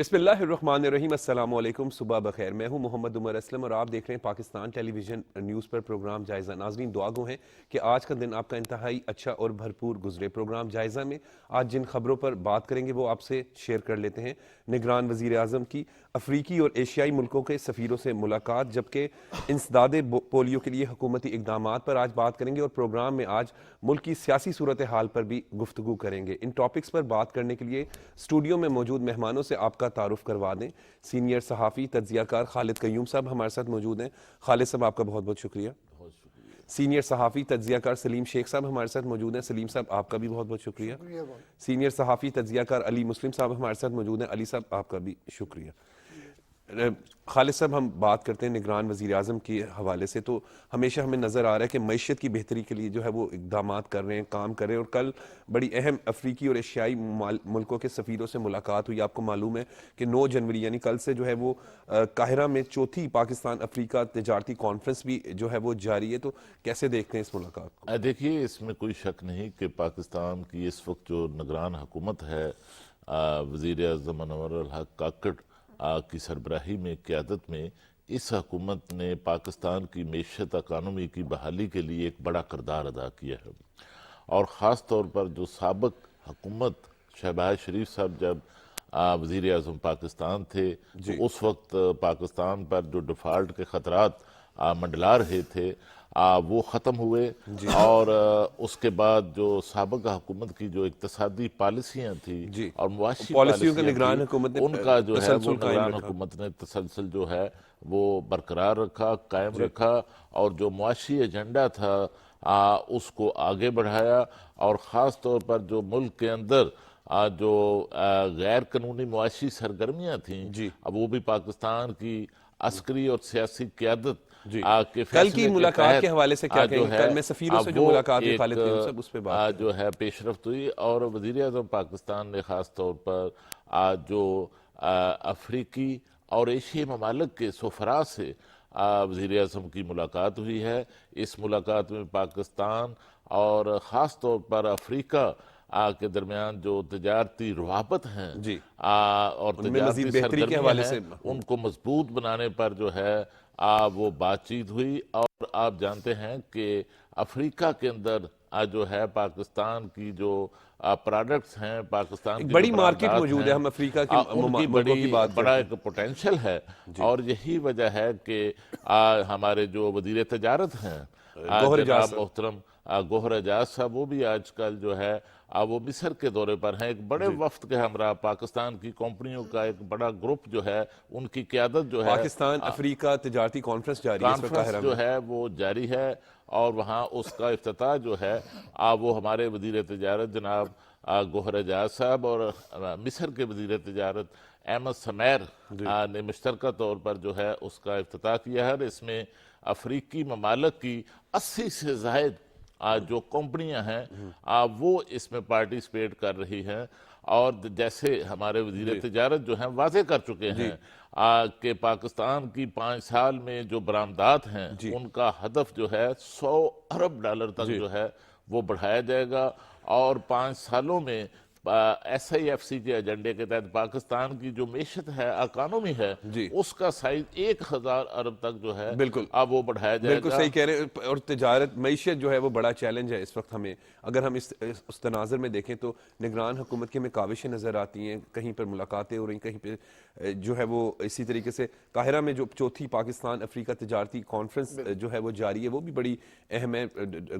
بسم اللہ الرحمن الرحیم، السلام علیکم، صبح بخیر۔ میں ہوں محمد عمر اسلم اور آپ دیکھ رہے ہیں پاکستان ٹیلی ویژن نیوز پر پروگرام جائزہ۔ ناظرین، دعا گو ہیں کہ آج کا دن آپ کا انتہائی اچھا اور بھرپور گزرے۔ پروگرام جائزہ میں آج جن خبروں پر بات کریں گے وہ آپ سے شیئر کر لیتے ہیں۔ نگران وزیر اعظم کی افریقی اور ایشیائی ملکوں کے سفیروں سے ملاقات، جبکہ انسداد پولیو کے لیے حکومتی اقدامات پر آج بات کریں گے، اور پروگرام میں آج ملک کی سیاسی صورتحال پر بھی گفتگو کریں گے۔ ان ٹاپکس پر بات کرنے کے لیے اسٹوڈیو میں موجود مہمانوں سے آپ کا تعارف کروا دیں۔ سینئر صحافی تجزیہ کار خالد قیوم صاحب ہمارے ساتھ موجود ہیں۔ خالد صاحب، آپ کا بہت بہت شکریہ۔ سینئر صحافی تجزیہ کار سلیم شیخ صاحب ہمارے ساتھ موجود ہیں۔ سلیم صاحب، آپ کا بھی بہت بہت شکریہ۔ سینئر صحافی تجزیہ کار علی مسلم صاحب ہمارے ساتھ موجود ہیں۔ علی صاحب، آپ کا بھی شکریہ۔ خالد صاحب، ہم بات کرتے ہیں نگران وزیر اعظم کے حوالے سے، تو ہمیشہ ہمیں نظر آ رہا ہے کہ معیشت کی بہتری کے لیے جو ہے وہ اقدامات کر رہے ہیں، کام کر رہے ہیں، اور کل بڑی اہم افریقی اور ایشیائی ملکوں کے سفیروں سے ملاقات ہوئی۔ آپ کو معلوم ہے کہ 9 جنوری یعنی کل سے جو ہے وہ قاہرہ میں چوتھی پاکستان افریقہ تجارتی کانفرنس بھی جو ہے وہ جاری ہے، تو کیسے دیکھتے ہیں اس ملاقات کو؟ دیکھیے، اس میں کوئی شک نہیں کہ پاکستان کی اس وقت جو نگران حکومت ہے، وزیر اعظم انور الحق کاکڑ کی سربراہی میں، قیادت میں، اس حکومت نے پاکستان کی معیشت اکانومی کی بحالی کے لیے ایک بڑا کردار ادا کیا ہے، اور خاص طور پر جو سابق حکومت شہباز شریف صاحب جب وزیر اعظم پاکستان تھے تو اس وقت پاکستان پر جو ڈیفالٹ کے خطرات منڈلا رہے تھے وہ ختم ہوئے، اور اس کے بعد جو سابق حکومت کی جو اقتصادی پالیسیاں تھیں اور معاشی پالیسیوں کا پالیسیاں نگران تھیں، حکومت نے ان کا جو ہے وہ تسلسل قائم نگران رکھا۔ حکومت نے تسلسل جو ہے وہ برقرار رکھا، قائم رکھا، اور جو معاشی ایجنڈا تھا اس کو آگے بڑھایا، اور خاص طور پر جو ملک کے اندر جو غیر قانونی معاشی سرگرمیاں تھیں، اب وہ بھی پاکستان کی عسکری اور سیاسی قیادت کے کل کی فیصلے کے ملاقات کے حوالے سے کیا تحت کہیں جو گے؟ ہے کل میں سفیروں سے جو وہ ملاقات ہوئی ایک خالد قیوم صاحب، اس پہ بات کریں۔ جو ہے پیش رفت ہوئی، اور وزیر اعظم پاکستان نے خاص طور پر جو افریقی اور ایشیائی ممالک کے سفراء سے وزیر اعظم کی ملاقات ہوئی ہے۔ اس ملاقات میں پاکستان اور خاص طور پر افریقہ کے درمیان جو تجارتی روابط ہیں اور تجارتی سرگرمیاں ہیں، ان کو مضبوط بنانے پر جو ہے وہ بات چیت ہوئی، اور آپ جانتے ہیں کہ افریقہ کے اندر جو ہے پاکستان کی جو پروڈکٹس ہیں، پاکستان کی بڑی جو مارکیٹ برآمدات موجود ہے، ہیں، ہم افریقہ کی ان کی ملکوں کی بات بڑا کرتے ہیں۔ ایک پوٹینشل ہے، اور یہی وجہ ہے کہ ہمارے جو وزیر تجارت ہیں جناب محترم گوہر اعجاز صاحب، وہ بھی آج کل جو ہے وہ مصر کے دورے پر ہیں۔ ایک بڑے وفد کے ہمراہ پاکستان کی کمپنیوں کا ایک بڑا گروپ جو ہے، ان کی قیادت جو ہے، پاکستان افریقہ تجارتی کانفرنس جاری ہے، اس وقت قاہرہ میں جو ہے وہ جاری ہے، اور وہاں اس کا افتتاح جو ہے وہ ہمارے وزیر تجارت جناب گوہر اعجاز صاحب اور مصر کے وزیر تجارت احمد سمیر نے مشترکہ طور پر جو ہے اس کا افتتاح کیا ہے، اور اس میں افریقی ممالک کی 80 سے زائد جو کمپنیاں ہیں وہ اس میں پارٹیسپیٹ کر رہی ہیں، اور جیسے ہمارے وزیر تجارت جو ہیں واضح کر چکے ہیں کہ پاکستان کی 5 سال میں جو برآمدات ہیں ان کا ہدف جو ہے $100 ارب تک جو ہے وہ بڑھایا جائے گا، اور 5 سالوں میں ایس آئی ایف سی کے ایجنڈے کے تحت پاکستان کی جو معیشت ہے، اکانومی ہے، اس کا سائز 1000 ارب تک جو ہے اب وہ بڑھایا جائے گا۔ بالکل صحیح کہہ رہے ہیں، اور تجارت معیشت جو ہے وہ بڑا چیلنج ہے اس وقت ہمیں۔ اگر ہم اس تناظر میں دیکھیں تو نگران حکومت کی ہمیں کاوشیں نظر آتی ہیں، کہیں پر ملاقاتیں ہو رہی ہیں، کہیں پہ جو ہے وہ اسی طریقے سے قاہرہ میں جو چوتھی پاکستان افریقہ تجارتی کانفرنس جو ہے وہ جاری ہے، وہ بھی بڑی اہم ہے۔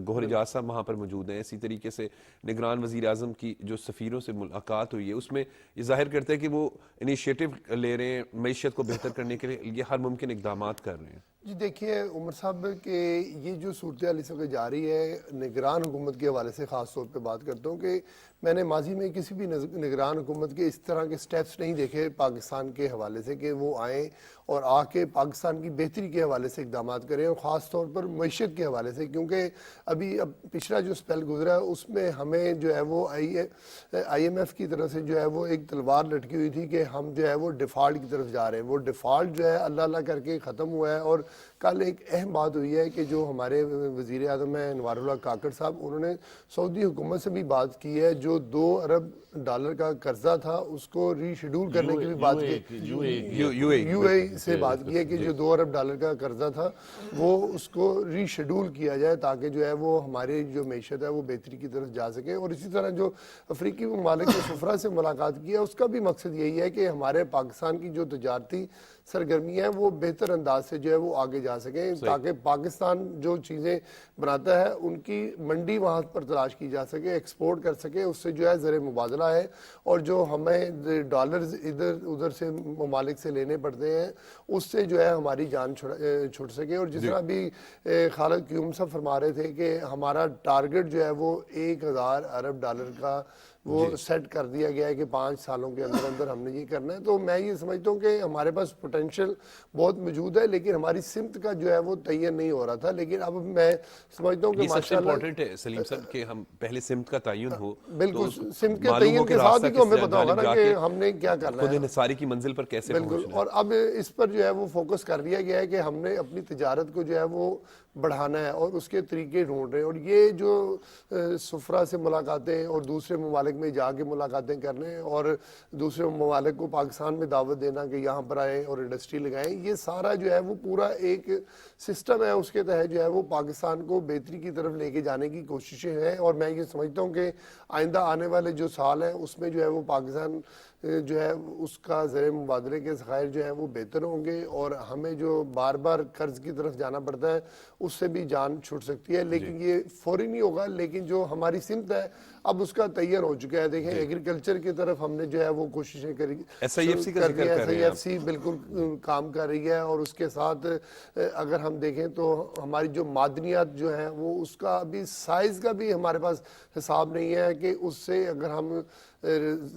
گوہر اعجاز صاحب وہاں پر موجود ہیں۔ اسی طریقے سے نگران وزیر اعظم کی جو سفیروں سے ملاقات ہوئی ہے، اس میں یہ ظاہر کرتا ہے کہ وہ انیشیٹو لے رہے ہیں معیشت کو بہتر کرنے کے لیے، ہر ممکن اقدامات کر رہے ہیں۔ جی دیکھیے عمر صاحب کہ یہ جو صورتحال اس وقت جاری ہے نگران حکومت کے حوالے سے خاص طور پہ بات کرتا ہوں کہ میں نے ماضی میں کسی بھی نگران حکومت کے اس طرح کے سٹیپس نہیں دیکھے پاکستان کے حوالے سے کہ وہ آئیں اور آ کے پاکستان کی بہتری کے حوالے سے اقدامات کریں، اور خاص طور پر معیشت کے حوالے سے، کیونکہ اب پچھلا جو سپیل گزرا ہے اس میں ہمیں جو ہے وہ آئی ایم ایف کی طرف سے جو ہے وہ ایک تلوار لٹکی ہوئی تھی کہ ہم جو ہے وہ ڈیفالٹ کی طرف جا رہے ہیں۔ وہ ڈیفالٹ جو ہے اللہ اللہ کر کے ختم ہوا ہے، اور کل ایک اہم بات ہوئی ہے کہ جو ہمارے وزیر اعظم ہیں انوار اللہ کاکڑ صاحب، انہوں نے سعودی حکومت سے بھی بات کی ہے، جو $2 ارب کا قرضہ تھا اس کو ری شیڈول کرنے کی بھی بات کی، یو اے سے بات کی ہے کہ جو $2 ارب کا قرضہ تھا وہ اس کو ری شیڈول کیا جائے تاکہ جو ہے وہ ہماری جو معیشت ہے وہ بہتری کی طرف جا سکے۔ اور اسی طرح جو افریقی ممالک کے سفراء سے ملاقات کی ہے اس کا بھی مقصد یہی ہے کہ ہمارے پاکستان کی جو تجارتی سرگرمیاں ہیں وہ بہتر انداز سے جو ہے وہ آگے جا سکیں، تاکہ پاکستان جو چیزیں بناتا ہے ان کی منڈی وہاں پر تلاش کی جا سکے، ایکسپورٹ کر سکے، اس سے جو ہے زر مبادلہ ہے، اور جو ہمیں ڈالرز ادھر ادھر سے ممالک سے لینے پڑتے ہیں اس سے جو ہے ہماری جان چھوٹ سکے۔ اور جس طرح بھی خالد قیوم صاحب فرما رہے تھے کہ ہمارا ٹارگٹ جو ہے وہ $1000 ارب کا وہ سیٹ کر دیا گیا ہے کہ 5 سالوں کے اندر اندر ہم نے یہ کرنا ہے۔ تو میں یہ سمجھتا ہوں کہ ہمارے پاس پوٹینشیل بہت موجود ہے، لیکن ہماری سمت کا جو ہے وہ تعین نہیں ہو رہا تھا، لیکن اب میں سمجھتا ہوں کہ یہ سب سے ماشاءاللہ امپورٹنٹ ہے سلیم صاحب کہ ہم پہلے سمت کا تعین ہو، بالکل سمت کے تعین کے ساتھ ہی تو ہمیں پتا ہوگا نا کہ ہم نے کیا کرنا ہے، خود انحصاری کی منزل پر کیسے بالکل۔ پہنچنا ہے۔ اور اب اس پر جو ہے وہ فوکس کر دیا گیا ہے کہ ہم نے اپنی تجارت کو جو ہے وہ بڑھانا ہے اور اس کے طریقے ڈھونڈ رہے ہیں، اور یہ جو سفراء سے ملاقاتیں اور دوسرے ممالک میں جا کے ملاقاتیں کرنے اور دوسرے ممالک کو پاکستان میں دعوت دینا کہ یہاں پر آئیں اور انڈسٹری لگائیں، یہ سارا جو ہے وہ پورا ایک سسٹم ہے، اس کے تحت جو ہے وہ پاکستان کو بہتری کی طرف لے کے جانے کی کوششیں ہیں۔ اور میں یہ سمجھتا ہوں کہ آئندہ آنے والے جو سال ہیں اس میں جو ہے وہ پاکستان جو ہے اس کا زر مبادلے کے ذخائر جو ہیں وہ بہتر ہوں گے، اور ہمیں جو بار بار قرض کی طرف جانا پڑتا ہے اس سے بھی جان چھوٹ سکتی ہے، لیکن یہ فوری نہیں ہوگا، لیکن جو ہماری سمت ہے اب اس کا تعین ہو چکا ہے۔ دیکھیں ایگریکلچر کی طرف ہم نے جو ہے وہ کوششیں کری، SIFC کا ذکر کر رہے ہیں آپ۔ SIFC بالکل کام کر رہی ہے، اور اس کے ساتھ اگر ہم دیکھیں تو ہماری جو معدنیات جو ہیں وہ اس کا ابھی سائز کا بھی ہمارے پاس حساب نہیں ہے کہ اس سے اگر ہم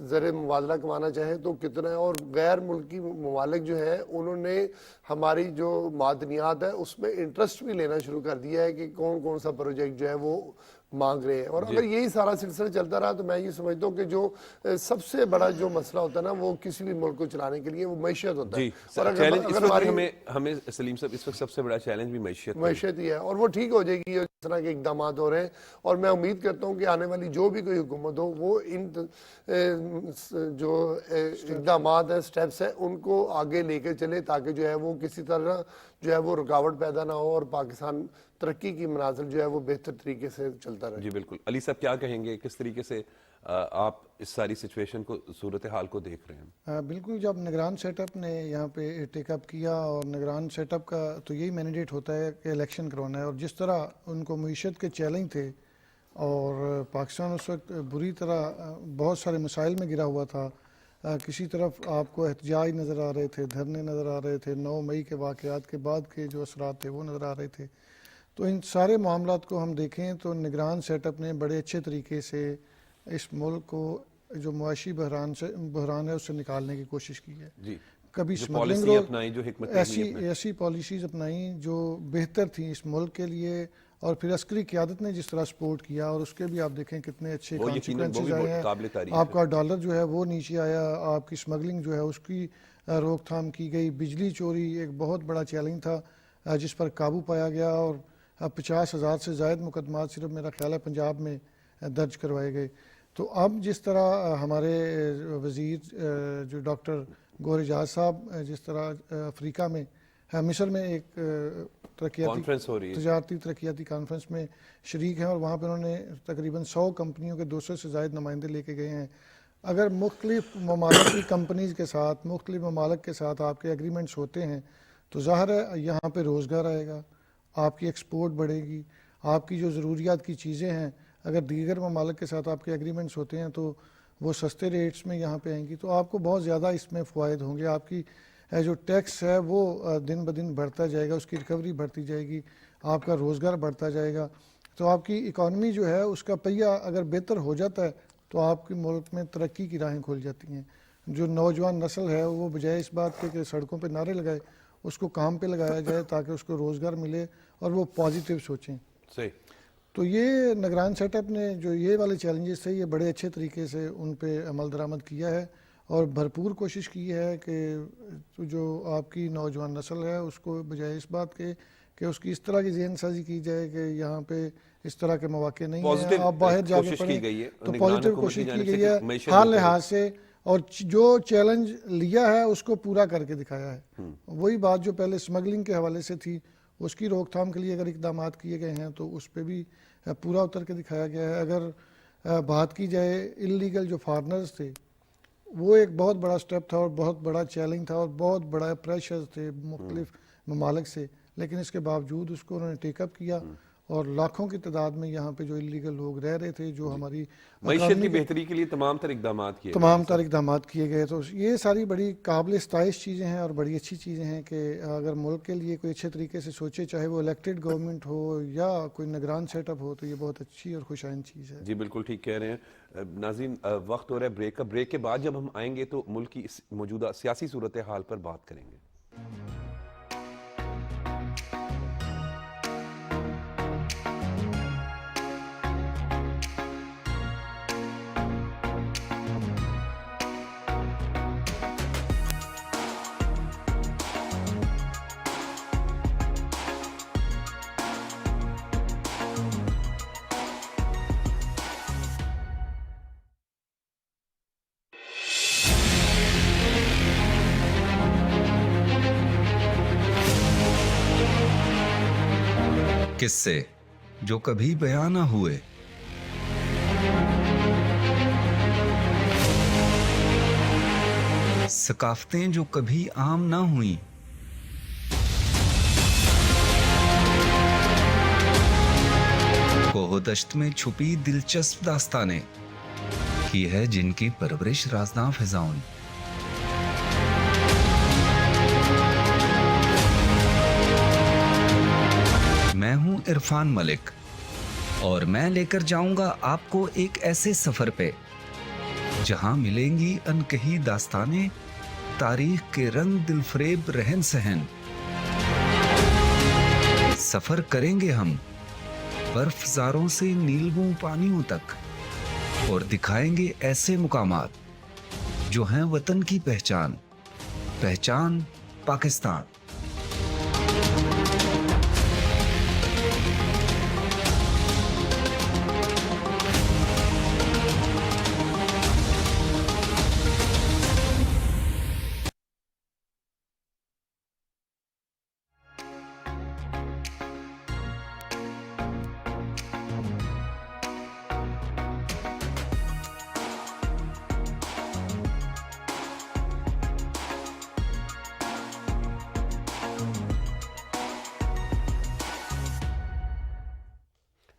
زر مبادلہ کمانا چاہیں تو کتنا ہے، اور غیر ملکی ممالک جو ہیں انہوں نے ہماری جو معدنیات ہے اس میں انٹرسٹ بھی لینا شروع کر دیا ہے کہ کون کون سا پروجیکٹ جو ہے وہ مانگ رہے ہیں۔ اور اگر یہی سارا سلسلہ چلتا رہا تو میں یہ سمجھتا ہوں کہ جو سب سے بڑا جو مسئلہ ہوتا ہے نا وہ کسی بھی ملک کو چلانے کے لیے وہ معیشت ہوتا ہے، اور چیلنج اس وقت ہمیں سلیم صاحب اس وقت سب سے بڑا چیلنج بھی معیشت ہی ہے، اور وہ ٹھیک ہو جائے گی جس طرح کے اقدامات ہو رہے ہیں۔ اور میں امید کرتا ہوں کہ آنے والی جو بھی کوئی حکومت ہو وہ ان جو اقدامات ہیں، سٹیپس ہیں، ان کو آگے لے کے چلے تاکہ جو ہے وہ کسی طرح جو ہے وہ رکاوٹ پیدا نہ ہو اور پاکستان ترقی کی منازل جو ہے وہ بہتر طریقے سے چلتا رہے۔ جی بالکل۔ علی صاحب کیا کہیں گے، کس طریقے سے آپ اس ساری سچویشن کو، صورتحال کو دیکھ رہے ہیں؟ بالکل، جب نگران سیٹ اپ نے یہاں پہ ٹیک اپ کیا، اور نگران سیٹ اپ کا تو یہی مینڈیٹ ہوتا ہے کہ الیکشن کروانا ہے، اور جس طرح ان کو معیشت کے چیلنج تھے اور پاکستان اس وقت بری طرح بہت سارے مسائل میں گرا ہوا تھا، کسی طرف آپ کو احتجاج نظر آ رہے تھے، دھرنے نظر آ رہے تھے، 9 مئی کے واقعات کے بعد کے جو اثرات تھے وہ نظر آ رہے تھے، تو ان سارے معاملات کو ہم دیکھیں تو نگران سیٹ اپ نے بڑے اچھے طریقے سے اس ملک کو جو معاشی بحران ہے اس سے نکالنے کی کوشش کی ہے۔ جی، کبھی جو سمگلنگ پالیسی اپنائی، جو حکمت ایسی پالیسیز اپنائیں جو بہتر تھیں اس ملک کے لیے، اور پھر عسکری قیادت نے جس طرح سپورٹ کیا، اور اس کے بھی آپ دیکھیں کتنے اچھے کانسیکوینسز آئے ہیں۔ آپ کا ڈالر جو ہے وہ نیچے آیا، آپ کی سمگلنگ جو ہے اس کی روک تھام کی گئی، بجلی چوری ایک بہت بڑا چیلنج تھا جس پر قابو پایا گیا، اور 50,000 سے زائد مقدمات صرف میرا خیال ہے پنجاب میں درج کروائے گئے۔ تو اب جس طرح ہمارے وزیر جو ڈاکٹر گوہر اعجاز صاحب جس طرح افریقہ میں مصر میں ایک تجارتی ترقیاتی کانفرنس میں شریک ہیں، اور وہاں پہ انہوں نے تقریباً 100 کمپنیوں کے 200 سے زائد نمائندے لے کے گئے ہیں۔ اگر مختلف ممالک کی کمپنیز کے ساتھ، مختلف ممالک کے ساتھ آپ کے ایگریمنٹس ہوتے ہیں تو ظاہر ہے یہاں پہ روزگار آئے گا، آپ کی ایکسپورٹ بڑھے گی، آپ کی جو ضروریات کی چیزیں ہیں اگر دیگر ممالک کے ساتھ آپ کے ایگریمنٹس ہوتے ہیں تو وہ سستے ریٹس میں یہاں پہ آئیں گی، تو آپ کو بہت زیادہ اس میں فوائد ہوں گے۔ آپ کی جو ٹیکس ہے وہ دن بدن بڑھتا جائے گا، اس کی ریکوری بڑھتی جائے گی، آپ کا روزگار بڑھتا جائے گا، تو آپ کی اکانومی جو ہے اس کا پہیہ اگر بہتر ہو جاتا ہے تو آپ کے ملک میں ترقی کی راہیں کھل جاتی ہیں۔ جو نوجوان نسل ہے وہ بجائے اس بات کے کہ سڑکوں پہ نعرے لگائے، اس کو کام پہ لگایا جائے تاکہ اس کو روزگار ملے اور وہ پازیٹیو سوچیں۔ صحیح۔ تو یہ نگران سیٹ اپ نے جو یہ والے چیلنجز تھے یہ بڑے اچھے طریقے سے ان پہ عمل درآمد کیا ہے، اور بھرپور کوشش کی ہے کہ جو آپ کی نوجوان نسل ہے اس کو بجائے اس بات کے کہ اس کی اس طرح کی ذہن سازی کی جائے کہ یہاں پہ اس طرح کے مواقع نہیں ہیں، Positive آپ باہر جا کے کوشش کی پڑھیں، گئی ہے، تو نگران پازیٹیو حکومت کوشش کی کی جانب سے گئی کہ ہے معیشت ہر بہتر ہو۔ لحاظ سے، اور جو چیلنج لیا ہے اس کو پورا کر کے دکھایا ہے۔ وہی بات جو پہلے سمگلنگ کے حوالے سے تھی، اس کی روک تھام کے لیے اگر اقدامات کیے گئے ہیں تو اس پہ بھی پورا اتر کے دکھایا گیا ہے۔ اگر بات کی جائے انلیگل جو فارنرز تھے، وہ ایک بہت بڑا سٹیپ تھا اور بہت بڑا چیلنج تھا اور بہت بڑا پریشر تھے مختلف ممالک سے، لیکن اس کے باوجود اس کو انہوں نے ٹیک اپ کیا، اور لاکھوں کی تعداد میں یہاں پہ جو انلیگل لوگ رہ رہے تھے، جو ہماری معیشت کی اکانومی کے بہتری کے لیے تمام تر اقدامات کیے گئے تمام ہیں تر اقدامات کیے گئے، تو یہ ساری بڑی قابل ستائش چیزیں ہیں اور بڑی اچھی چیزیں ہیں کہ اگر ملک کے لیے کوئی اچھے طریقے سے سوچے، چاہے وہ الیکٹڈ گورنمنٹ ہو یا کوئی نگران سیٹ اپ ہو، تو یہ بہت اچھی اور خوش آئند چیز ہے۔ جی بالکل ٹھیک کہہ رہے ہیں ناظرین، وقت ہو رہا ہے بریک کا۔ بریک کے بعد جب ہم آئیں گے تو ملک کی اس موجودہ سیاسی صورتحال پر بات کریں گے۔ قصے جو کبھی بیان نہ ہوئے، ثقافتیں جو کبھی عام نہ ہوئیں، کوہ و دشت میں چھپی دلچسپ داستانیں کی ہے جن کی پرورش رازداں فضاؤں نے۔ میں ہوں عرفان ملک اور میں لے کر جاؤں گا آپ کو ایک ایسے سفر پہ جہاں ملیں گی انکہی داستانیں، تاریخ کے رنگ، دل فریب رہن سہن۔ سفر کریں گے ہم برف زاروں سے نیلگوں پانیوں تک، اور دکھائیں گے ایسے مقامات جو ہیں وطن کی پہچان، پہچان پاکستان۔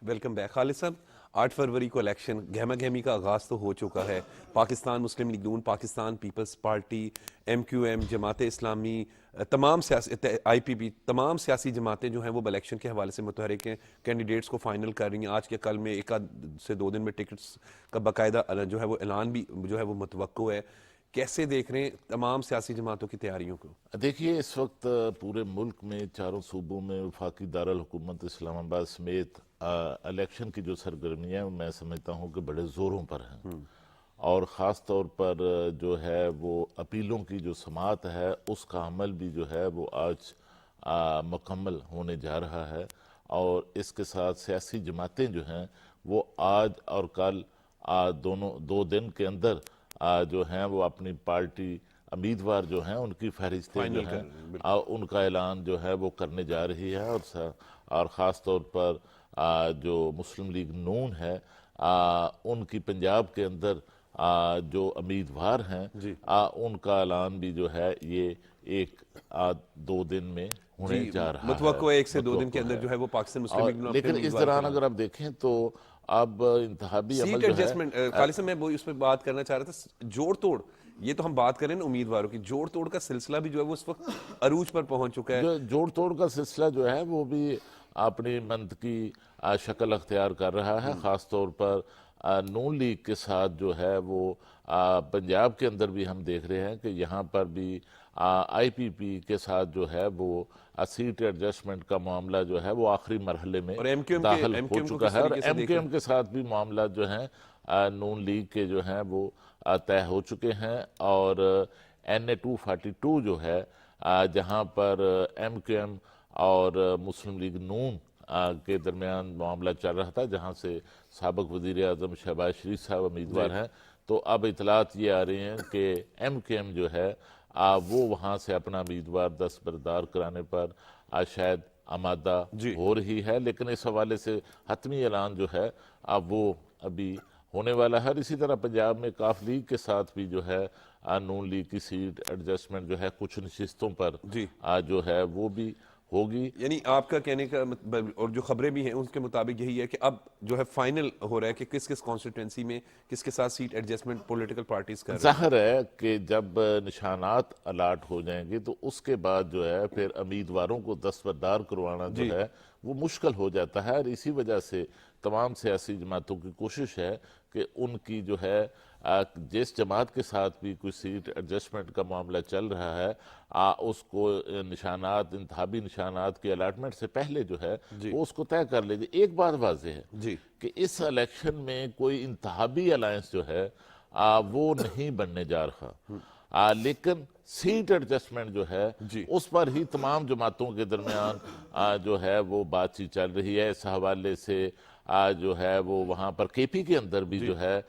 Welcome back. خالد صاحب، 8 فروری کو الیکشن، گہما گہمی کا آغاز تو ہو چکا ہے۔ Pakistan Muslim League Noon, Pakistan Peoples Party, M Q M, Jamaat Islami, تمام آئی پی پی، تمام سیاسی جماعتیں جو ہیں وہ الیکشن کے حوالے سے متحرک ہیں، کینڈیڈیٹس کو فائنل کر رہی ہیں۔ آج کے کل میں 1 سے 2 دن میں ٹکٹس کا باقاعدہ جو ہے وہ اعلان بھی جو ہے وہ متوقع ہے۔ کیسے دیکھ رہے ہیں تمام سیاسی جماعتوں کی تیاریوں کو؟ دیکھیے، اس وقت پورے ملک میں چاروں صوبوں میں وفاقی دارالحکومت اسلام آباد سمیت الیکشن کی جو سرگرمیاں ہیں، میں سمجھتا ہوں کہ بڑے زوروں پر ہیں، اور خاص طور پر جو ہے وہ اپیلوں کی جو سماعت ہے اس کا عمل بھی جو ہے وہ آج مکمل ہونے جا رہا ہے، اور اس کے ساتھ سیاسی جماعتیں جو ہیں وہ آج اور کل دونوں 2 دن کے اندر جو ہیں وہ اپنی پارٹی امیدوار جو ہیں ان کی فہرستیں جو ہیں ان کا اعلان جو ہے وہ کرنے جا رہی ہے، اور خاص طور پر جو مسلم لیگ نون ہے ان کی پنجاب کے اندر جو امیدوار ہیں ان کا اعلان بھی جو ہے یہ 1-2 دن میں ہونے جا رہا ہے۔ متوقع ہے 1 سے 2 دن کے اندر جو ہے وہ پاکستان مسلم لیگ نون۔ لیکن اس دوران اگر آپ دیکھیں تو اب انتخابی عمل جو ہے، خالد صاحب میں وہ اس پہ بات کرنا چاہ رہا تھا، جوڑ توڑ، یہ تو ہم بات کریں نا امیدواروں کی، جوڑ توڑ کا سلسلہ بھی جو ہے وہ اس وقت عروج پر پہنچ چکا ہے۔ جو جوڑ توڑ کا سلسلہ جو ہے وہ بھی اپنی منطقی شکل اختیار کر رہا ہے، خاص طور پر نون لیگ کے ساتھ جو ہے وہ پنجاب کے اندر بھی ہم دیکھ رہے ہیں کہ یہاں پر بھی آئی پی پی کے ساتھ جو ہے وہ سیٹ ایڈجسٹمنٹ کا معاملہ جو ہے وہ آخری مرحلے میں داخل ہو چکا ہے، اور ایم کیو ایم کے ساتھ بھی معاملات جو ہیں نون لیگ کے جو ہیں وہ طے ہو چکے ہیں، اور NA-242 جو ہے جہاں پر MQM اور مسلم لیگ نون کے درمیان معاملہ چل رہا تھا، جہاں سے سابق وزیر اعظم شہباز شریف صاحب امیدوار ہیں، تو اب اطلاعات یہ آ رہی ہیں کہ MQM جو ہے وہ وہاں سے اپنا امیدوار دستبردار کرانے پر شاید آمادہ ہو رہی ہے، لیکن اس حوالے سے حتمی اعلان جو ہے اب وہ ابھی ہونے والا ہے۔ اسی طرح پنجاب میں کاف لیگ کے ساتھ بھی جو ہے نون لیگ کی سیٹ ایڈجسٹمنٹ جو ہے کچھ نشستوں پر جو ہے وہ بھی ہوگی۔ یعنی آپ کا کہنے کا مطلب، اور جو خبریں بھی ہیں اس کے مطابق یہی ہے کہ اب جو ہے فائنل ہو رہا ہے کہ کس کس کانسٹیٹوینسی میں کس کے ساتھ سیٹ ایڈجسٹمنٹ پولیٹیکل پارٹیز کر رہے ہیں۔ ظاہر ہے کہ جب نشانات الاٹ ہو جائیں گے تو اس کے بعد جو ہے پھر امیدواروں کو دستبردار کروانا جو ہے وہ مشکل ہو جاتا ہے، اور اسی وجہ سے تمام سیاسی جماعتوں کی کوشش ہے کہ ان کی جو ہے جس جماعت کے ساتھ بھی کوئی سیٹ ایڈجسٹمنٹ کا معاملہ چل رہا ہے اس کو نشانات، انتخابی نشانات کے الاٹمنٹ سے پہلے جو ہے وہ اس کو طے کر لے جائے۔ ایک بات واضح ہے کہ اس الیکشن میں کوئی انتخابی الائنس جو ہے وہ نہیں بننے جا رہا، لیکن سیٹ ایڈجسٹمنٹ جو ہے اس پر ہی تمام جماعتوں کے درمیان جو ہے وہ بات چیت چل رہی ہے۔ اس حوالے سے جو ہے وہ وہاں پر KP کے اندر بھی جو ہے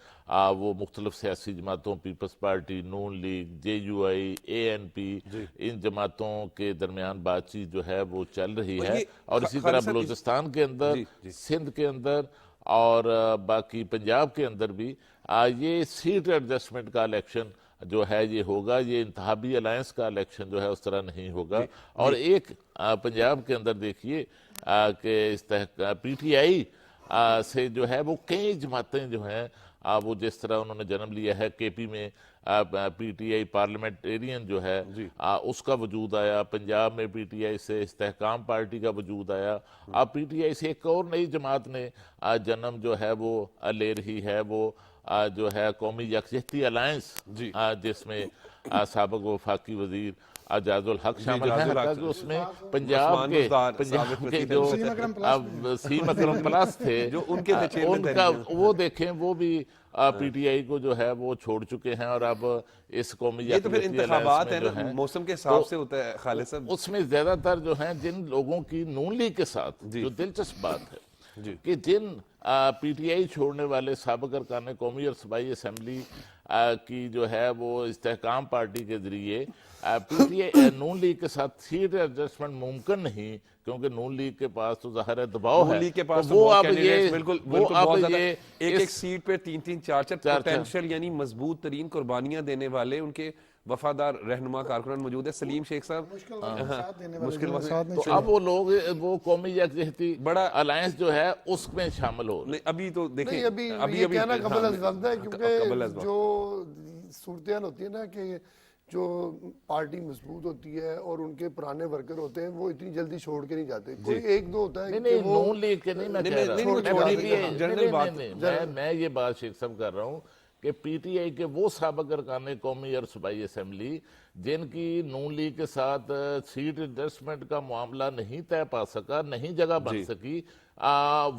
وہ مختلف سیاسی جماعتوں، پیپلز پارٹی، نون لیگ، JUI، ANP، ان جماعتوں کے درمیان بات چیت جو ہے وہ چل رہی ہے، اور اسی طرح بلوچستان کے اندر، سندھ کے اندر اور باقی پنجاب کے اندر بھی یہ سیٹ ایڈجسٹمنٹ کا الیکشن جو ہے یہ ہوگا، یہ انتخابی الائنس کا الیکشن جو ہے اس طرح نہیں ہوگا۔ اور ایک پنجاب کے اندر دیکھیے کہ PTI سے جو ہے وہ کئی جماعتیں جو ہیں وہ جس طرح انہوں نے جنم لیا ہے، KP میں PTI پارلیمنٹیرین جو ہے اس کا وجود آیا، پنجاب میں PTI سے استحکام پارٹی کا وجود آیا، اب PTI سے ایک اور نئی جماعت نے جنم جو ہے وہ لے رہی ہے، وہ جو ہے قومی یکجہتی الائنس، جس میں سابق وفاقی وزیر اعجاز الحق شامل ہیں، حتیٰ کہ اس میں پنجاب کے جو وسیم اکرم پلاس تھے ان کا وہ دیکھیں وہ بھی PTI کو جو ہے وہ چھوڑ چکے ہیں، اور اب اس قومی یہ تو پھر یکجہتی انتخابات الائنس ہیں میں موسم کے حساب سے ہوتا ہے خالد صاحب۔ اس میں زیادہ تر جو ہیں جن لوگوں کی نون لیگ کے ساتھ جو دلچسپ بات ہے کہ جن PTI چھوڑنے والے سابق ارکان قومی اور صوبائی اسمبلی کی جو ہے وہ استحکام پارٹی کے ذریعے PTI نون لیگ کے ساتھ سیٹ ایڈجسٹمنٹ ممکن نہیں، کیونکہ نون لیگ کے پاس تو ظاہر ہے دباؤ ہے، نون لیگ کے پاس وہ اب یہ بالکل بہت زیادہ یہ ایک سیٹ پہ 3 4 پوٹینشل یعنی مضبوط ترین قربانیاں دینے والے ان کے وفادار رہنما کارکنان موجود ہے۔ سلیم شیخ صاحب مشکل وقت، تو اب وہ لوگ وہ قومی یکجہتی بڑا الائنس جو ہے اس میں شامل ہو، ابھی تو دیکھیں ابھی کہنا قبل از وقت ہے، کیونکہ جو صورتحال ہوتی ہے نا کہ جو پارٹی مضبوط ہوتی ہے اور ان کے پرانے ورکر ہوتے ہیں وہ اتنی جلدی چھوڑ کے نہیں جاتے، کوئی ایک دو ہوتا ہے کہ وہ نون لیگ کے نہیں، میں کہہ رہا ہوں، میں یہ بات شیخ صاحب کر رہا ہوں کہ PTI کے وہ سابق ارکان قومی اور صوبائی اسمبلی جن کی نون لیگ کے ساتھ سیٹ ایڈجسٹمنٹ کا معاملہ نہیں طے پا سکا، نہیں جگہ بن سکی،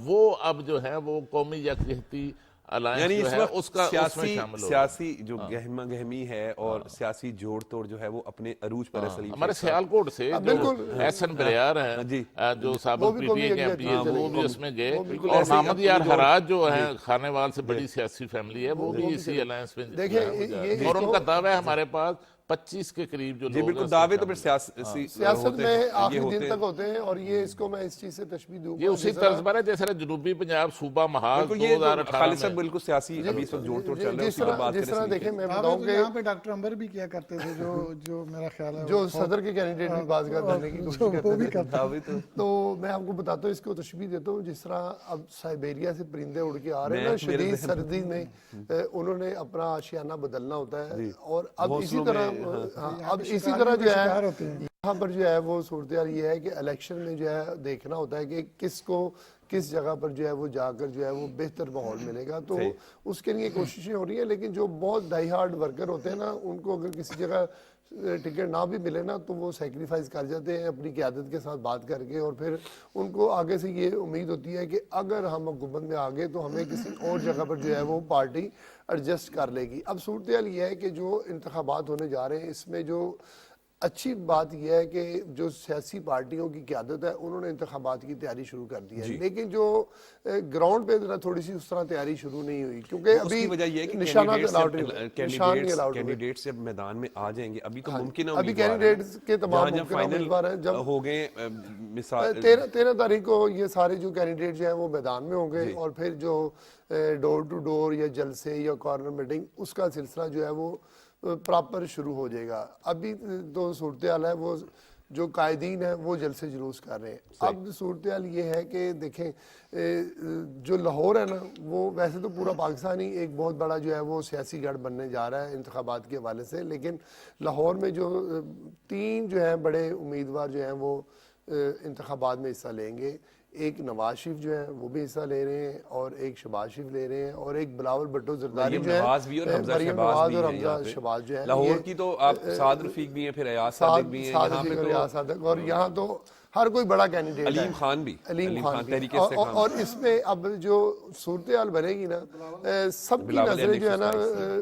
وہ اب جو ہے وہ قومی یکجہتی یعنی اس وقت سیاسی جو گہما گہمی ہے اور سیاسی جوڑ توڑ جو ہے وہ اپنے عروج پر ہے۔ ہمارے سیالکوٹ سے جو احسن بریار ہیں جو سابق PTI کے MP ہیں وہ بھی اس میں گئے، اور محمد یار حراج جو ہیں خانے وال سے بڑی سیاسی فیملی ہے، وہ بھی اسی الائنس میں، اور ان کا دعویٰ ہے ہمارے پاس 25 کے قریب جو لوگ بالکل دعوے تو پھر سیاست میں آخری دن تک ہوتے ہیں، اور یہ اس کو میں اس چیز سے تشبیہ دوں گا، یہ اسی طرز پر ہے جیسے جنوبی پنجاب صوبہ محاذ 2018 میں بالکل سیاسی ابھی اس وقت جوڑ توڑ چل رہا ہے۔ جس طرح دیکھیں میں بتاؤں کہ یہاں پہ ڈاکٹر عمر بھی کیا کرتے تھے، جو میرا خیال ہے جو صدر کے کینڈیڈیٹ بھی باز کرنے کی کوشش کرتے تھے، تو میں آپ کو بتاتا ہوں، اس کو تشبیہ دیتا ہوں، جس طرح اب سائبیریا سے پرندے اڑ کے آ رہے ہیں نا شدید سردی میں، انہوں نے اپنا آشیانہ بدلنا ہوتا ہے، اور اب اسی طرح جو ہے یہاں پر جو ہے وہ صورتحال یہ ہے کہ الیکشن میں جو ہے دیکھنا ہوتا ہے کہ کس کو کس جگہ پر جو ہے وہ جا کر جو ہے وہ بہتر ماحول ملے گا، تو اس کے لیے کوششیں ہو رہی ہیں، لیکن جو بہت ڈائی ہارڈ ورکر ہوتے ہیں نا ان کو اگر کسی جگہ ٹکٹ نہ بھی ملے نا تو وہ سیکریفائز کر جاتے ہیں اپنی قیادت کے ساتھ بات کر کے, اور پھر ان کو آگے سے یہ امید ہوتی ہے کہ اگر ہم حکومت میں آگے تو ہمیں کسی اور جگہ پر جو ہے وہ پارٹی ایڈجسٹ کر لے گی. اب صورتحال یہ ہے کہ جو انتخابات ہونے جا رہے ہیں اس میں جو اچھی بات یہ ہے کہ جو سیاسی پارٹیوں کی قیادت ہے انہوں نے انتخابات کی تیاری شروع کر دی ہے, لیکن جو گراؤنڈ پہ ذرا تھوڑی سی اس طرح تیاری شروع نہیں ہوئی, کیونکہ ابھی وجہ یہ ہے کہ کینڈیڈیٹس جب میدان میں آ جائیں گے, ابھی تو ممکن ہے ابھی کینڈیڈیٹس کے تمام ممکنہ امیدوار ہیں, جب ہو گئے مثال 13 تاریخ کو یہ سارے جو کینڈیڈیٹ جو ہیں وہ میدان میں ہوں گے, اور پھر جو ڈور ٹو ڈور یا جلسے یا کارنر میٹنگ اس کا سلسلہ جو ہے وہ پراپر شروع ہو جائے گا. ابھی تو صورتحال ہے وہ جو قائدین ہیں وہ جلسے جلوس کر رہے ہیں. اب صورتحال یہ ہے کہ دیکھیں جو لاہور ہے نا وہ ویسے تو پورا پاکستان ہی ایک بہت بڑا جو ہے وہ سیاسی گڑھ بننے جا رہا ہے انتخابات کے حوالے سے, لیکن لاہور میں جو 3 جو ہیں بڑے امیدوار جو ہیں وہ انتخابات میں حصہ لیں گے. ایک نواز شریف جو ہیں وہ بھی حصہ لے رہے ہیں, اور ایک شہباز شریف لے رہے ہیں, اور ایک بلاول بھٹو زرداری جو ہے, مریم نواز اور حمزہ شہباز جو ہے. لاہور کی تو آپ سعد رفیق بھی ہیں, پھر ایاز صادق بھی ہیں, یہاں پہ ایاز صادق, اور یہاں تو ہر کوئی بڑا کینڈیڈیٹ ہے, علیم خان بھی, علیم خان بھی, اور اس میں اب جو صورتحال بنے گی نا سب کی نظریں جو ہے نا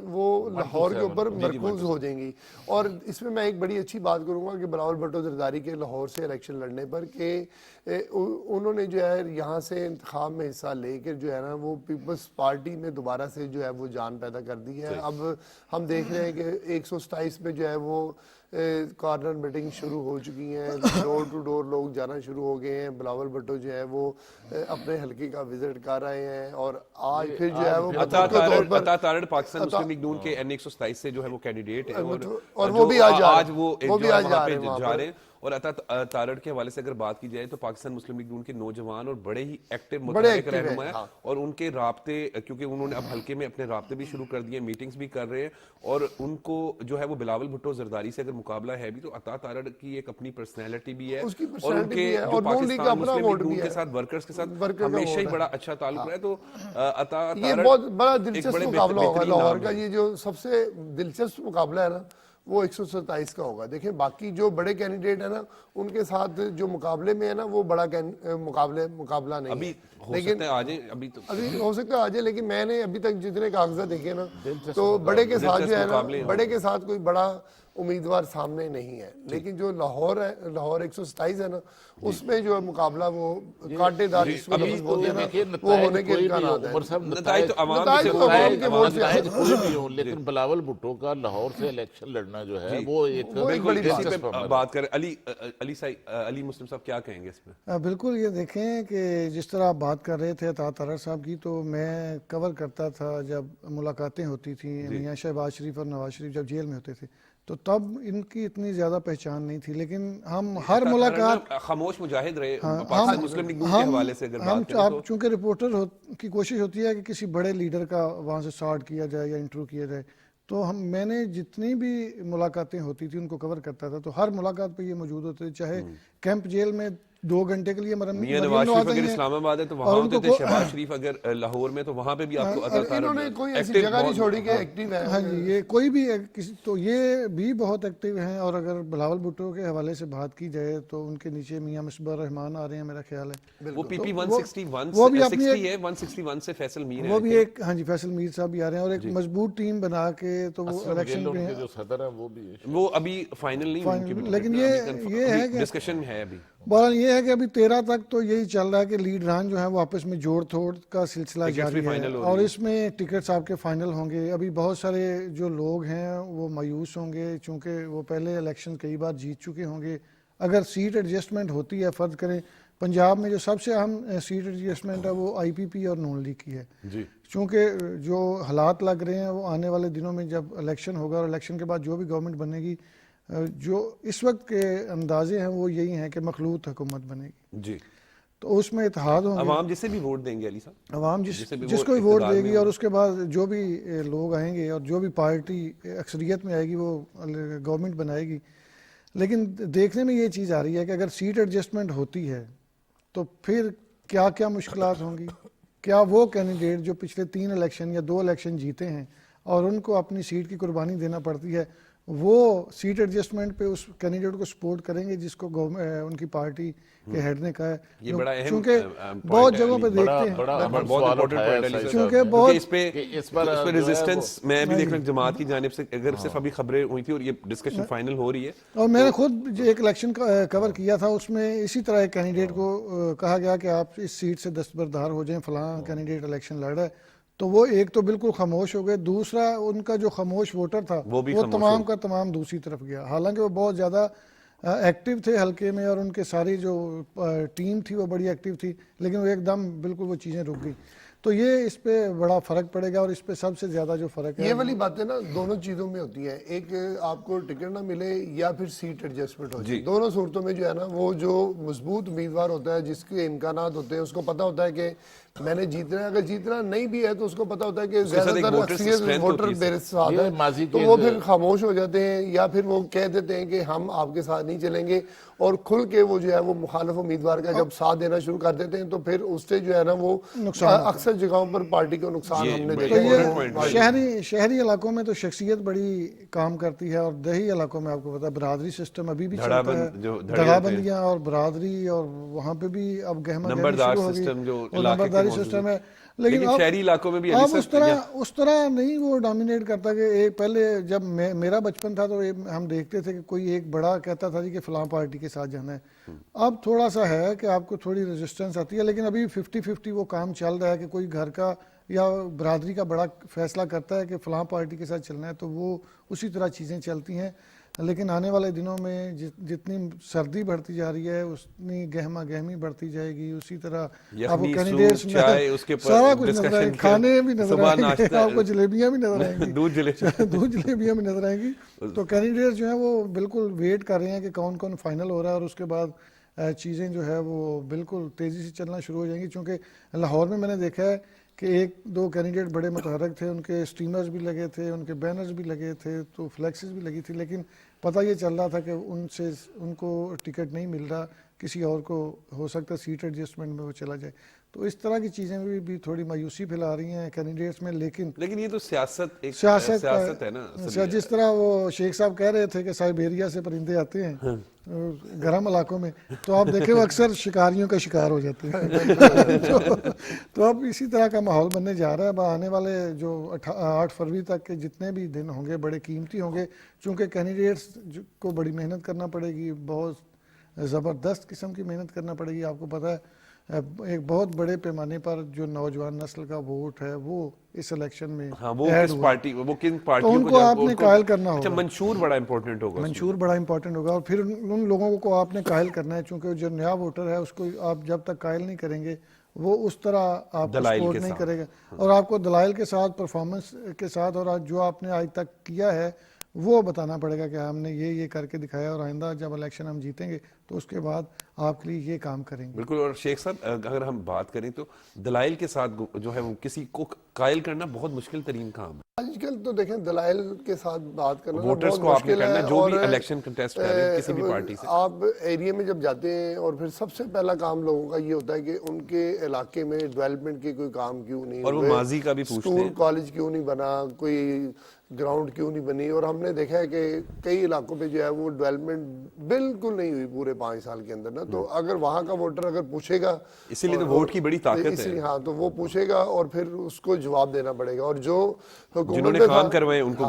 وہ لاہور کے اوپر مرکوز ہو جائیں گی. اور اس میں ایک بڑی اچھی بات کروں گا کہ بلاول بھٹو زرداری کے لاہور سے الیکشن لڑنے پر کہ انہوں نے جو ہے یہاں سے انتخاب میں حصہ لے کر جو ہے نا وہ پیپلز پارٹی میں دوبارہ سے جو ہے وہ جان پیدا کر دی ہے. اب ہم دیکھ رہے ہیں کہ 127 میں جو ہے وہ کارنر میٹنگ شروع ہو چکی ہیں, ڈور ٹو ڈور لوگ جانا شروع ہو گئے ہیں. بلاول بھٹو جو ہے وہ اپنے حلقے کا وزٹ کر رہے ہیں, اور آج پھر جو ہے وہ عطا تارڑ پاکستان مسلم لیگ نون کے N127 سے جو ہے وہ کینڈیڈیٹ ہیں, اور وہ بھی آج وہ جا رہے ہیں. اور عطا تارڑ کے حوالے سے اگر بات کی جائے تو پاکستان مسلم لیگ نون کے نوجوان اور بڑے ہی ایکٹیو متحرک رہنما ہیں, اور ان کے رابطے کیونکہ انہوں نے اب حلقے میں اپنے رابطے بھی شروع کر دیے, میٹنگز بھی کر رہے ہیں, اور ان کو جو ہے وہ بلاول بھٹو زرداری سے اگر مقابلہ ہے بھی تو عطا تارڑ کی ایک اپنی پرسنالٹی بھی ہے, اور ان کے جو پاکستان مسلم لیگ نون کے ساتھ ورکرز کے ساتھ ہمیشہ ہی بڑا اچھا تعلق رہا ہے. تو عطا یہ بہت بڑا دلچسپ مقابلہ ہوگا لاہور کا. یہ جو سب سے دلچسپ مقابلہ ہے نا وہ 127 کا ہوگا. دیکھیں باقی جو بڑے کینڈیڈیٹ ہیں نا ان کے ساتھ جو مقابلے میں ہے نا وہ بڑا مقابلہ نہیں ابھی ہے, لیکن ابھی ہو سکتا ہے آ جائے, لیکن میں نے ابھی تک جتنے کاغذات دیکھے نا تو بڑے کے ساتھ جو ہے نا بڑے کے ساتھ کوئی بڑا امیدوار سامنے نہیں ہے. لیکن جو لاہور ہے, لاہور 127 ہے نا, اس میں جو ہے مقابلہ وہ کانٹے دار اس کو لفظ بولتے ہیں نا وہ ہونے کے امکانات ہیں. نتائج تو عوام کے ووٹ سے کوئی بھی ہوں, لیکن بلاول بھٹو کا لاہور سے الیکشن لڑنا جو ہے وہ ایک بڑی بات کریں. علی مسلم صاحب کیا کہیں گے اس پہ؟ بالکل یہ دیکھیں کہ جس طرح آپ بات کر رہے تھے عطا تارڑ صاحب کی, تو میں کور کرتا تھا جب ملاقاتیں ہوتی تھیں میاں شہباز شریف اور نواز شریف جب جیل میں ہوتے تھے تو تب ان کی اتنی زیادہ پہچان نہیں تھی, لیکن ہم ہر ملاقات خاموش مجاہد رہے پاکستان مسلم لیگ نون کے حوالے سے اگر بات کریں تو چونکہ رپورٹر کی کوشش ہوتی ہے کہ کسی بڑے لیڈر کا وہاں سے سارٹ کیا جائے یا انٹرویو کیا جائے, تو میں نے جتنی بھی ملاقاتیں ہوتی تھی ان کو کور کرتا تھا, تو ہر ملاقات پہ یہ موجود ہوتے تھے, چاہے کیمپ جیل میں 2 گھنٹے کے لیے میاں نواز شریف اگر اسلام آباد ہے تو وہاں ہوتے تھے, شہباز شریف اگر لاہور میں تو وہاں پہ بھی آپ کو عطا تارڑ, انہوں نے کوئی ایسی جگہ نہیں چھوڑی کہ ایکٹیو ہے. ہاں جی, یہ کوئی بھی تو یہ بھی بہت ایکٹیو ہیں. اور اگر بلاول بھٹو کے حوالے سے بات کی جائے تو ان کے نیچے میاں مصباح الرحمان آ رہے ہیں میرا خیال ہے, وہ پی پی 161 ہے, 161 سے فیصل میر ہے, وہ بھی ایک, ہاں جی فیصل میر صاحب بھی آ رہے ہیں, اور ایک مضبوط ٹیم بنا کے تو وہ الیکشن پہ جو صدر ہیں وہ بھی, وہ ابھی فائنل نہیں, لیکن یہ ہے کہ ڈسکشن ہے ابھی. بہرحال یہ ہے کہ ابھی 13 تک تو یہی چل رہا ہے کہ لیڈران جو ہیں وہ آپس میں جوڑ توڑ کا سلسلہ جاری ہے, اور اس میں ٹکٹس آپ کے فائنل ہوں گے. ابھی بہت سارے جو لوگ ہیں وہ مایوس ہوں گے چونکہ وہ پہلے الیکشن کئی بار جیت چکے ہوں گے. اگر سیٹ ایڈجسٹمنٹ ہوتی ہے, فرض کریں پنجاب میں جو سب سے اہم سیٹ ایڈجسٹمنٹ ہے وہ آئی پی پی اور نون لیگ کی ہے, چونکہ جو حالات لگ رہے ہیں وہ آنے والے دنوں میں جب الیکشن ہوگا اور الیکشن کے بعد جو بھی گورنمنٹ بنے گی, جو اس وقت کے اندازے ہیں وہ یہی ہیں کہ مخلوط حکومت بنے گی. جی, تو اس میں اتحاد ہوں گے. عوام جسے بھی ووٹ دیں گے علی صاحب, عوام جس کو بھی ووٹ دے گی, اور اس کے بعد جو بھی لوگ آئیں گے اور جو بھی پارٹی اکثریت میں آئے گی وہ گورنمنٹ بنائے گی. لیکن دیکھنے میں یہ چیز آ رہی ہے کہ اگر سیٹ ایڈجسٹمنٹ ہوتی ہے تو پھر کیا کیا مشکلات ہوں گی. کیا وہ کینڈیڈیٹ جو پچھلے 3 الیکشن یا 2 الیکشن جیتے ہیں اور ان کو اپنی سیٹ کی قربانی دینا پڑتی ہے, وہ سیٹ ایڈجسٹمنٹ پہ اس کینڈیڈیٹ کو سپورٹ کریں گے جس کو ان کی پارٹی کے ہیڈ نے کہا ہے. یہ بڑا اہم چونکہ بہت جگہوں پہ دیکھتے ہیں بہت امپورٹنٹ پوائنٹ علی صاحب، چونکہ کیونکہ اس پہ ریزسٹنس میں بھی دیکھ رہا ہوں جماعت کی جانب سے، اگر صرف ابھی خبریں ہوئی تھی اور یہ ڈسکشن فائنل ہو رہی ہے. اور میں نے خود ایک الیکشن کور کیا تھا، اس میں اسی طرح ایک کینڈیڈیٹ کو کہا گیا کہ آپ اس سیٹ سے دستبردار ہو جائیں، فلاں کینڈیڈیٹ الیکشن لڑ رہا ہے. تو وہ ایک تو بالکل خاموش ہو گئے، دوسرا ان کا جو خاموش ووٹر تھا وہ تمام کا تمام دوسری طرف گیا، حالانکہ وہ بہت زیادہ ایکٹیو تھے حلقے میں اور ان کے ساری جو ٹیم تھی وہ بڑی ایکٹیو تھی، لیکن وہ ایک دم بالکل وہ چیزیں رک گئی. تو یہ اس پہ بڑا فرق پڑے گا، اور اس پہ سب سے زیادہ جو فرق ہے یہ والی باتیں نا دونوں چیزوں میں ہوتی ہیں، ایک آپ کو ٹکٹ نہ ملے یا پھر سیٹ ایڈجسٹمنٹ ہو جائے. دونوں صورتوں میں جو ہے نا وہ جو مضبوط امیدوار ہوتا ہے جس کے امکانات ہوتے ہیں اس کو پتا ہوتا ہے کہ میں نے جیتنا ہے، اگر جیتنا نہیں بھی ہے تو اس کو پتا ہوتا ہے کہ زیادہ تر اکثریت ووٹر میرے ساتھ ہے، تو وہ پھر خاموش ہو جاتے ہیں یا پھر وہ کہہ دیتے ہیں کہ ہم آپ کے ساتھ نہیں چلیں گے، اور کھل کے وہ جو ہے وہ مخالف امیدوار کا جب ساتھ دینا شروع کر دیتے ہیں تو پھر اس سے جو ہے نا وہ اکثر جگہوں پر پارٹی کو نقصان ہم نے دیکھا. شہری علاقوں میں تو شخصیت بڑی کام کرتی ہے، اور دیہی علاقوں میں آپ کو پتا ہے برادری سسٹم ابھی بھی چلتا ہے، دھڑا بندیاں اور برادری، اور وہاں پہ بھی اب گہما گہمی شروع ہو گئی اور نمبرداری سسٹم ہے. لیکن شہری علاقوں میں بھی اس طرح نہیں وہ ڈومینیٹ کرتا کہ پہلے جب میرا بچپن تھا تو ہم دیکھتے تھے کہ کوئی ایک بڑا کہتا تھا جی کہ فلاں پارٹی کے ساتھ جانا ہے. اب تھوڑا سا ہے کہ آپ کو تھوڑی ریزسٹنس آتی ہے، لیکن ابھی 50-50 وہ کام چل رہا ہے کہ کوئی گھر کا یا برادری کا بڑا فیصلہ کرتا ہے کہ فلاں پارٹی کے ساتھ چلنا ہے تو وہ اسی طرح چیزیں چلتی ہیں. لیکن آنے والے دنوں میں جتنی سردی بڑھتی جا رہی ہے اتنی گہما گہمی بڑھتی جائے گی، اسی طرح آپ کو کینڈیڈیٹس سارا کچھ نظر آئے گی، کھانے بھی نظر آئیں گے، آپ کو جلیبیاں بھی نظر آئیں گی، دودھ جلیبیاں بھی نظر آئیں گی. تو کینڈیڈیٹس جو ہیں وہ بالکل ویٹ کر رہے ہیں کہ کون کون فائنل ہو رہا ہے، اور اس کے بعد چیزیں جو ہے وہ بالکل تیزی سے چلنا شروع ہو جائیں گی. چونکہ لاہور میں نے دیکھا ہے کہ ایک دو کینڈیڈیٹ بڑے متحرک تھے، ان کے سٹیمرز بھی لگے تھے، ان کے بینرز بھی لگے تھے، تو فلیکسز بھی لگی تھی، لیکن پتہ یہ چل رہا تھا کہ ان کو ٹکٹ نہیں مل رہا، کسی اور کو ہو سکتا ہے سیٹ ایڈجسٹمنٹ میں وہ چلا جائے. تو اس طرح کی چیزیں بھی تھوڑی مایوسی پھیلا رہی ہیں کینڈیڈیٹس میں. لیکن یہ تو سیاست ہے نا. جس طرح وہ شیخ صاحب کہہ رہے تھے کہ سائبیریا سے پرندے آتے ہیں گرم علاقوں میں، تو آپ دیکھیں وہ اکثر شکاریوں کا شکار ہو جاتے ہیں. تو اب اسی طرح کا ماحول بننے جا رہا ہے. اب آنے والے جو 8 فروری تک کے جتنے بھی دن ہوں گے بڑے قیمتی ہوں گے، چونکہ کینڈیڈیٹس کو بڑی محنت کرنا پڑے گی، بہت زبردست قسم کی محنت کرنا پڑے گی. آپ کو پتہ ہے ایک بہت بڑے پیمانے پر جو نوجوان نسل کا ووٹ ہے وہ اس الیکشن میں کن پارٹی تو ان کو آپ نے قائل کرنا ہوگا. منشور بڑا امپورٹنٹ ہوگا، اور پھر ان لوگوں کو آپ نے قائل کرنا ہے، چونکہ جو نیا ووٹر ہے اس کو آپ جب تک قائل نہیں کریں گے وہ اس طرح آپ کو سپورٹ نہیں کرے گا، اور آپ کو دلائل کے ساتھ، پرفارمنس کے ساتھ، اور جو آپ نے آج تک کیا ہے وہ بتانا پڑے گا کہ ہم نے یہ کر کے دکھایا، اور آئندہ جب الیکشن ہم جیتیں گے تو اس کے بعد آپ کے لیے یہ کام کریں گے. بالکل. اور شیخ صاحب اگر ہم بات کریں تو دلائل کے ساتھ جو ہے وہ کسی کو قائل کرنا بہت مشکل ترین کام ہے آج کل. تو دیکھیں دلائل کے ساتھ بات کرنا ووٹرز کو آپ نے کرنا جو بھی الیکشن کنٹیسٹ کر رہے ہیں کسی بھی پارٹی سے. آپ ایریا میں جب جاتے ہیں اور پھر سب سے پہلا کام لوگوں کا یہ ہوتا ہے کہ ان کے علاقے میں ڈیولپمنٹ کے کوئی کام کیوں نہیں اور وہ ماضی کا بھی پوچھتے ہیں، اسکول کالج کیوں نہیں بنا، کوئی گراؤنڈ کیوں نہیں بنی. اور ہم نے دیکھا ہے کہ کئی علاقوں پہ جو ہے وہ ڈیولپمنٹ بالکل نہیں ہوئی پورے 5 سال کے اندر نا. تو اگر وہاں کا ووٹر اگر پوچھے گا، اسی لیے تو ووٹ کی بڑی طاقت ہے. ہاں، تو وہ پوچھے گا اور پھر اس کو جواب دینا پڑے گا. اور جو جنہوں نے کام کروائے ان کو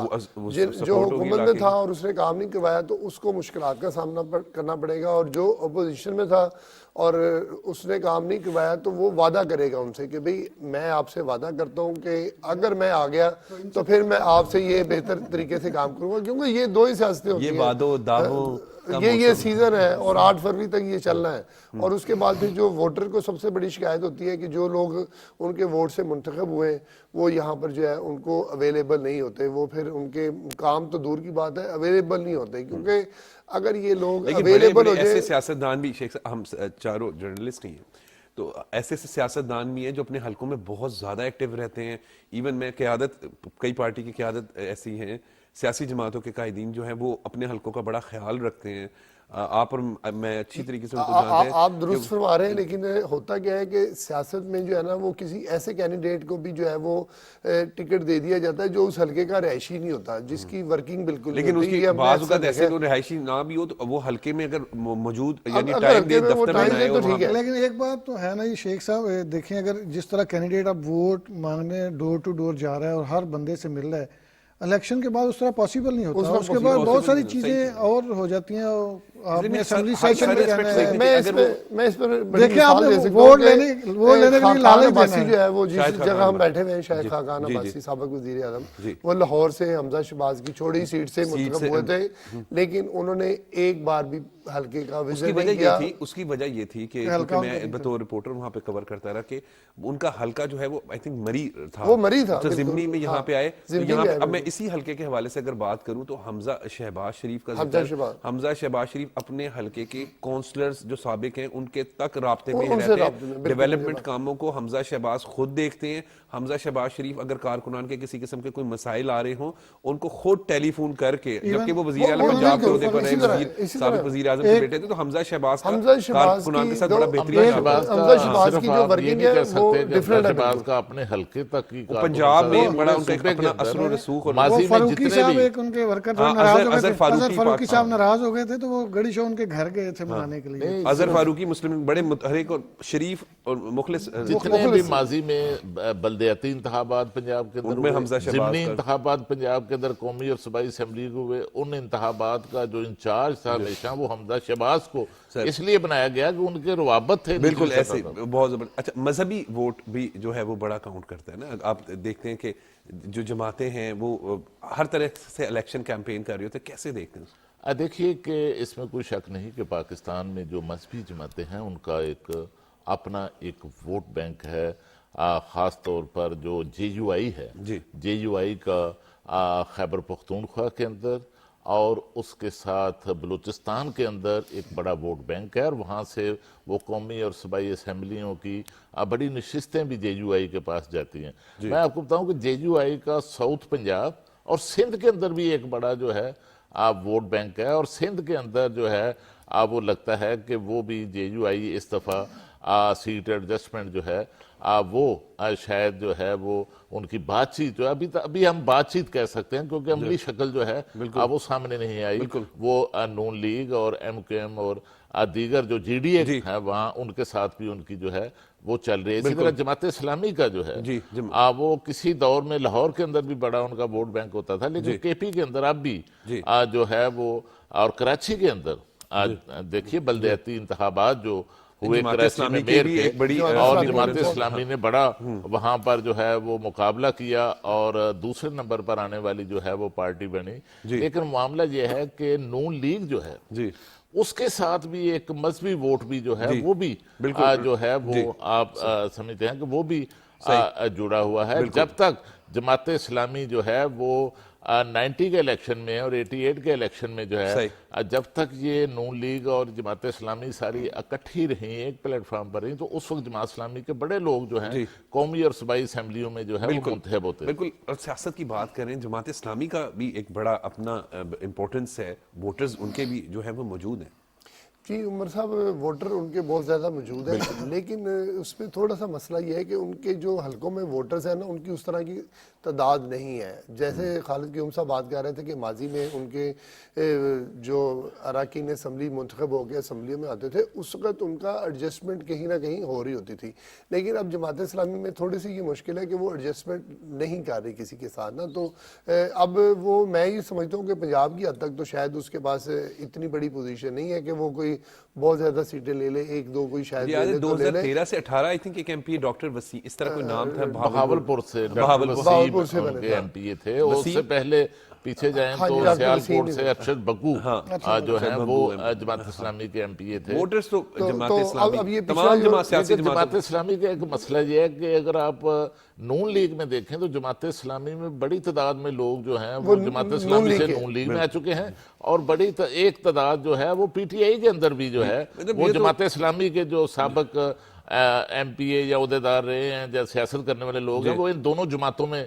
جو حکومت میں تھا اور اس نے کام نہیں کروایا تو اس کو مشکلات کا سامنا کرنا پڑے گا. اور جو اپوزیشن میں تھا اور اس نے کام نہیں کروایا تو وہ وعدہ کرے گا ان سے کہ بھئی میں آپ سے وعدہ کرتا ہوں کہ اگر میں آ گیا تو پھر میں آپ سے یہ بہتر طریقے سے کام کروں گا. کیونکہ یہ دو ہی سیاستیں ہوتی ہیں، یہ وعدوں دعووں یہ سیزن ہے اور 8 فروری تک یہ چلنا ہے. اور اس کے بعد پھر جو ووٹر کو سب سے بڑی شکایت ہوتی ہے کہ جو لوگ ان کے ووٹ سے منتخب ہوئے وہ یہاں پر جو ہے ان کو اویلیبل نہیں ہوتے. وہ پھر ان کے کام تو دور کی بات ہے، اویلیبل نہیں ہوتے. کیونکہ اگر یہ لوگ اویلیبل ہو جائے، ایسے سیاستدان بھی ہم چاروں جرنلسٹ ہی ہیں تو ایسے سیاستدان بھی ہیں جو اپنے حلقوں میں بہت زیادہ ایکٹیو رہتے ہیں. ایون میں قیادت، کئی پارٹی کی قیادت ایسی ہیں، سیاسی جماعتوں کے قائدین جو ہیں وہ اپنے حلقوں کا بڑا خیال رکھتے ہیں. آپ اور میں اچھی طریقے سے ان کو جانتے ہیں. آپ درست فرما رہے ہیں، لیکن ہوتا کیا ہے کہ سیاست میں جو ہے نا وہ کسی ایسے کینڈیڈیٹ کو بھی جو ہے وہ ٹکٹ دے دیا جاتا ہے جو اس حلقے کا رہائشی نہیں ہوتا، جس کی ورکنگ بالکل نہیں لیکن اس ہوتی. کی یہ ہم نے بعض اکثر اوقات ایسے دیکھا کوئی رہائشی نہ بھی ہو تو وہ حلقے میں اگر موجود یعنی اگر ٹائم حلقے دے میں وہ دفتر میں ٹائم آئے دے اور تو وہاں ٹھیک ہے. لیکن ایک بات تو ہے نا یہ شیخ صاحب، دیکھیں اگر جس طرح کینڈیڈیٹ اب ووٹ مانگنے ڈور ٹو ڈور جا رہا ہے اور ہر بندے سے مل رہا ہے، الیکشن کے بعد اس طرح پاسبل نہیں ہوتا. اس کے بعد بہت ساری چیزیں اور ہو جاتی ہیں. آپ نے اسمبلی سیشن میں جانا ہے. میں اس پر بڑی دیکھیں آپ مثال نے دے سکتا ووٹ ہوں لینے کہ کے لیے لالچ دینا عباسی ہے. جو ہے وہ جس شاہد جگہ خاقان ہم بیٹھے ہوئے ہیں، شاہد جی، خاقان جی، عباسی سابق وزیر اعظم، جی. وہ لاہور سے حمزہ شہباز کی چھوڑی سیٹ سے منتخب ہوئے تھے، لیکن انہوں نے ایک بار بھی حلقے کا اس کی وزٹ وجہ نہیں یہ کیا. تھی، اس کی وجہ یہ تھی کہ حلقہ کیونکہ ان کا میں نہیں تھا. بطور رپورٹر وہاں پہ کور کرتا رہا کہ ان کا حلقہ جو ہے وہ آئی تھنک مری تھا، وہ مری تھا، تو بالکل. ضمنی میں یہاں ہاں، پہ آئے. تو ضمنی یہاں میں پہ آئے اب میں بالکل. اسی حلقے کے حوالے سے اگر بات کروں تو حمزہ شہباز شریف کا حمزہ ذکر، شہباز. حمزہ شہباز شریف اپنے حلقے کے کونسلرز جو سابق ہیں ان کے تک رابطے میں ان سے رہتے رابطے میں، ہیں. بالکل ڈیولپمنٹ کاموں کو حمزہ شہباز خود دیکھتے ہیں. حمزہ شہباز شریف اگر کارکنان کے کسی قسم کے کوئی مسائل آ رہے ہوں ان کو خود ٹیلی فون کر کے، جبکہ وہ وزیر اعلیٰ پنجاب کے عہدے پر رہے، سابق وزیر اعظم کے بیٹے تھے، تو حمزہ شہباز کا کارکنان کے ساتھ بڑا بہترین حمزہ شہباز کی جو ورکنگ ہے وہ ڈیفرنٹ ہے. شہباز کا اپنے حلقے تک کی پنجاب میں بڑا ان کا ایک اپنا اثر و رسوخ اور وہ ماضی میں فاروقی جتنے صاحب بھی ایک ان کے ورکر ہاں، ناراض ہو گئے اظہر تھے. فاروقی اظہر فاروقی صاحب ناراض ہو گئے تھے تو وہ گڑی شو ان کے گھر گئے تھے منانے کے لیے. اظہر فاروقی مسلم بڑے متحرک اور شریف اور مخلص جتنے بھی ماضی میں بلدیاتی انتخابات پنجاب کے اندر ان میں حمزہ ہوئے، شہباز ضمنی کا انتخابات پنجاب کے اندر قومی اور صوبائی اسمبلی کو ہوئے، ان انتخابات کا جو انچارج تھا ہمیشہ وہ حمزہ شہباز کو اس لیے بنایا گیا کہ ان کے روابط تھے. بالکل ایسے بہت زبردست. اچھا، مذہبی ووٹ بھی جو ہے وہ بڑا کاؤنٹ کرتا ہے نا. آپ دیکھتے ہیں کہ جو جماعتیں ہیں وہ ہر طرح سے الیکشن کیمپین کر رہی ہوتے ہیں، کیسے دیکھتے ہیں؟ دیکھیے کہ اس میں کوئی شک نہیں کہ پاکستان میں جو مذہبی جماعتیں ہیں ان کا ایک اپنا ایک ووٹ بینک ہے. خاص طور پر جو جے یو آئی ہے، جے یو آئی کا خیبر پختونخوا کے اندر اور اس کے ساتھ بلوچستان کے اندر ایک بڑا ووٹ بینک ہے، اور وہاں سے وہ قومی اور صوبائی اسمبلیوں کی بڑی نشستیں بھی جے یو آئی کے پاس جاتی ہیں. میں آپ کو بتاؤں کہ جے یو آئی کا ساؤتھ پنجاب اور سندھ کے اندر بھی ایک بڑا جو ہے ووٹ بینک ہے، اور سندھ کے اندر جو ہے وہ لگتا ہے کہ وہ بھی جے یو آئی اس دفعہ سیٹ ایڈجسٹمنٹ جو ہے وہ شاید جو ہے وہ ان کی بات چیت جو ہے ابھی ہم بات چیت کہہ سکتے ہیں کیونکہ عملی شکل جو ہے وہ سامنے نہیں آئی. وہ نون لیگ اور ایم کیو ایم اور دیگر جو جی ڈی اے ہے وہاں ان کے ساتھ بھی ان کی جو ہے وہ چل رہی ہے. اسی طرح جماعت اسلامی کا جو ہے وہ کسی دور میں لاہور کے اندر بھی بڑا ان کا ووٹ بینک ہوتا تھا، لیکن کے پی کے اندر اب بھی جو ہے وہ، اور کراچی کے اندر دیکھیے بلدیاتی انتخابات جو ہوئے کراچی میں میئر کے، اور جماعت اسلامی نے بڑا وہاں پر جو ہے وہ مقابلہ کیا اور دوسرے نمبر پر آنے والی جو ہے وہ پارٹی بنی. لیکن معاملہ یہ ہے کہ نون لیگ جو ہے اس کے ساتھ بھی ایک مذہبی ووٹ بھی جو ہے وہ بھی جو ہے وہ آپ سمجھتے ہیں کہ وہ بھی جڑا ہوا ہے. جب تک جماعت اسلامی جو ہے وہ 90 کے الیکشن میں اور 88 کے الیکشن میں جو ہے جب تک یہ نون لیگ اور جماعت اسلامی ساری اکٹھی رہیں، ایک پلیٹ فارم پر رہیں، تو اس وقت جماعت اسلامی کے بڑے لوگ جو ہیں قومی اور صوبائی اسمبلیوں میں جو ہے وہ منتخب ہوتے ہیں. بالکل. اور سیاست کی بات کریں، جماعت اسلامی کا بھی ایک بڑا اپنا امپورٹنس ہے، ووٹرز ان کے بھی جو ہے وہ موجود ہیں. جی عمر صاحب، ووٹر ان کے بہت زیادہ موجود ہیں، لیکن اس میں تھوڑا سا مسئلہ یہ ہے کہ ان کے جو حلقوں میں ووٹرز ہیں نا ان کی اس طرح کی تعداد نہیں ہے. جیسے خالد قیوم صاحب بات کر رہے تھے کہ ماضی میں ان کے جو اراکین اسمبلی منتخب ہو کے اسمبلیوں میں آتے تھے اس وقت ان کا ایڈجسٹمنٹ کہیں نہ کہیں ہو رہی ہوتی تھی، لیکن اب جماعت اسلامی میں تھوڑی سی یہ مشکل ہے کہ وہ ایڈجسٹمنٹ نہیں کر رہی کسی کے ساتھ نا. تو اب وہ میں یہ سمجھتا ہوں کہ پنجاب کی حد تک تو شاید اس کے پاس اتنی بڑی پوزیشن نہیں ہے کہ وہ کوئی بہت زیادہ سیٹیں لے لے، ایک دو کوئی شاید لے لے. 2013 سے 18 آئی تھنک ایک ایم پی ڈاکٹر وسیع، اس طرح کوئی نام تھا، بہاولپور سے بہاولپور سے ان کے ایم پی تھے. اس سے پہلے پیچھے جائیں تو سیالکوٹ سے ارشد بگو جو ہیں وہ جماعت اسلامی کے ایم پی اے تھے. ووٹرز تو جماعت اسلامی، تمام جماعت اسلامی کا ایک مسئلہ یہ ہے کہ اگر آپ نون لیگ میں دیکھیں تو جماعت اسلامی میں بڑی تعداد میں لوگ جو ہیں وہ جماعت اسلامی سے نون لیگ میں آ چکے ہیں، اور بڑی ایک تعداد جو ہے وہ پی ٹی آئی کے اندر بھی جو ہے وہ جماعت اسلامی کے جو سابق ایم پی اے یا عہدیدار رہے ہیں یا سیاست کرنے والے لوگ ہیں وہ ان دونوں جماعتوں میں